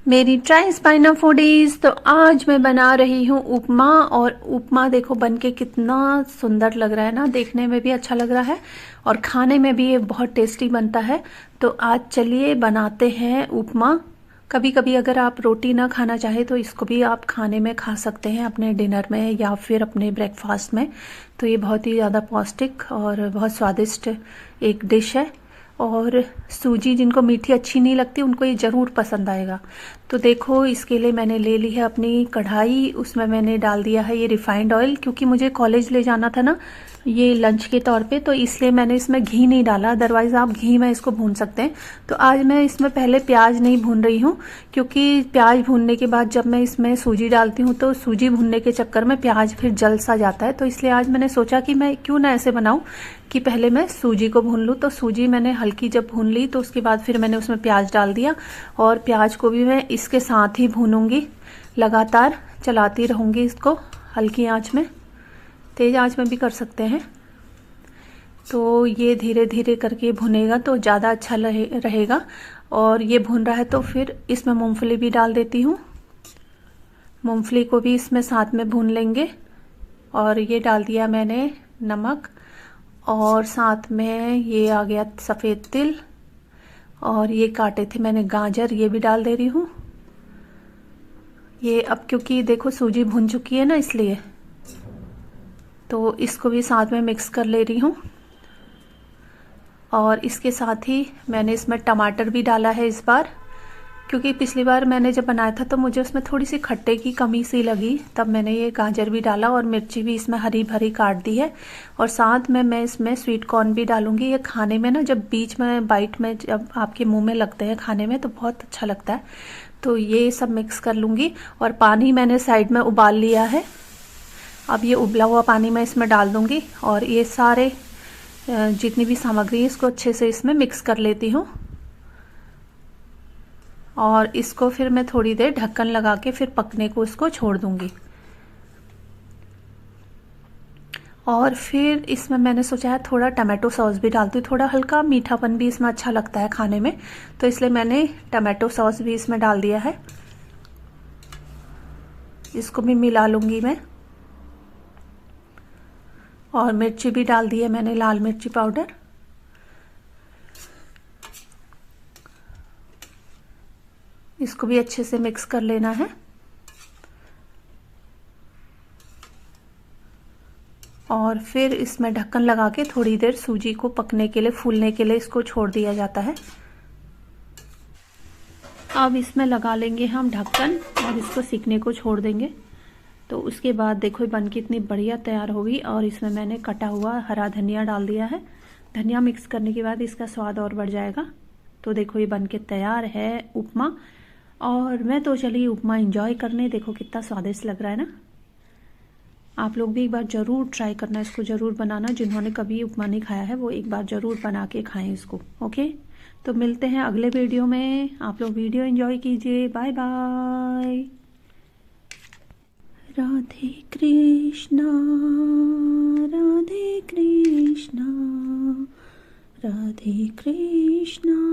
मेरी try spina foodies. तो आज मैं बना रही हूँ उपमा। और उपमा देखो बनके कितना सुंदर लग रहा है ना, देखने में भी अच्छा लग रहा है और खाने में भी ये बहुत टेस्टी बनता है। तो आज चलिए बनाते हैं उपमा। कभी कभी अगर आप रोटी ना खाना चाहे तो इसको भी आप खाने में खा सकते हैं, अपने डिनर में या फिर अपने ब्रेकफास्ट में। तो ये बहुत ही ज़्यादा पौष्टिक और बहुत स्वादिष्ट एक डिश है। और सूजी जिनको मीठी अच्छी नहीं लगती उनको ये ज़रूर पसंद आएगा। तो देखो इसके लिए मैंने ले ली है अपनी कढ़ाई, उसमें मैंने डाल दिया है ये रिफाइंड ऑयल, क्योंकि मुझे कॉलेज ले जाना था ना ये लंच के तौर पे, तो इसलिए मैंने इसमें घी नहीं डाला। अदरवाइज़ आप घी में इसको भून सकते हैं। तो आज मैं इसमें पहले प्याज नहीं भून रही हूँ, क्योंकि प्याज भूनने के बाद जब मैं इसमें सूजी डालती हूँ तो सूजी भूनने के चक्कर में प्याज फिर जल सा जाता है। तो इसलिए आज मैंने सोचा कि मैं क्यों ना ऐसे बनाऊँ कि पहले मैं सूजी को भून लूँ। तो सूजी मैंने हल्की जब भून ली तो उसके बाद फिर मैंने उसमें प्याज डाल दिया, और प्याज को भी मैं इसके साथ ही भूनूंगी। लगातार चलाती रहूँगी इसको हल्की आंच में, तेज़ आंच में भी कर सकते हैं। तो ये धीरे धीरे करके भुनेगा तो ज़्यादा अच्छा रहेगा। और ये भुन रहा है तो फिर इसमें मूंगफली भी डाल देती हूँ। मूंगफली को भी इसमें साथ में भून लेंगे। और ये डाल दिया मैंने नमक, और साथ में ये आ गया सफ़ेद तिल, और ये काटे थे मैंने गाजर, ये भी डाल दे रही हूँ। ये अब क्योंकि देखो सूजी भुन चुकी है ना, इसलिए तो इसको भी साथ में मिक्स कर ले रही हूँ। और इसके साथ ही मैंने इसमें टमाटर भी डाला है इस बार, क्योंकि पिछली बार मैंने जब बनाया था तो मुझे उसमें थोड़ी सी खट्टे की कमी सी लगी, तब मैंने ये गाजर भी डाला और मिर्ची भी इसमें हरी भरी काट दी है। और साथ में मैं इसमें स्वीट कॉर्न भी डालूंगी। ये खाने में ना जब बीच में बाइट में जब आपके मुंह में लगते हैं खाने में तो बहुत अच्छा लगता है। तो ये सब मिक्स कर लूँगी। और पानी मैंने साइड में उबाल लिया है। अब ये उबला हुआ पानी मैं इसमें डाल दूँगी, और ये सारे जितनी भी सामग्री है इसको अच्छे से इसमें मिक्स कर लेती हूँ। और इसको फिर मैं थोड़ी देर ढक्कन लगा के फिर पकने को इसको छोड़ दूंगी। और फिर इसमें मैंने सोचा है थोड़ा टमाटो सॉस भी डालती हूँ, थोड़ा हल्का मीठापन भी इसमें अच्छा लगता है खाने में, तो इसलिए मैंने टमाटो सॉस भी इसमें डाल दिया है। इसको भी मिला लूँगी मैं। और मिर्ची भी डाल दी है मैंने, लाल मिर्ची पाउडर। इसको भी अच्छे से मिक्स कर लेना है। और फिर इसमें ढक्कन लगा के थोड़ी देर सूजी को पकने के लिए, फूलने के लिए इसको छोड़ दिया जाता है। अब इसमें लगा लेंगे हम ढक्कन और इसको सिकने को छोड़ देंगे। तो उसके बाद देखो बन के इतनी बढ़िया तैयार होगी। और इसमें मैंने कटा हुआ हरा धनिया डाल दिया है। धनिया मिक्स करने के बाद इसका स्वाद और बढ़ जाएगा। तो देखो ये बन के तैयार है उपमा। और मैं तो चली उपमा एंजॉय करने। देखो कितना स्वादिष्ट लग रहा है ना। आप लोग भी एक बार ज़रूर ट्राई करना, इसको ज़रूर बनाना। जिन्होंने कभी उपमा नहीं खाया है वो एक बार ज़रूर बना के खाएं इसको। ओके, तो मिलते हैं अगले वीडियो में। आप लोग वीडियो एंजॉय कीजिए। Bye bye. राधे कृष्णा, राधे कृष्णा, राधे कृष्णा।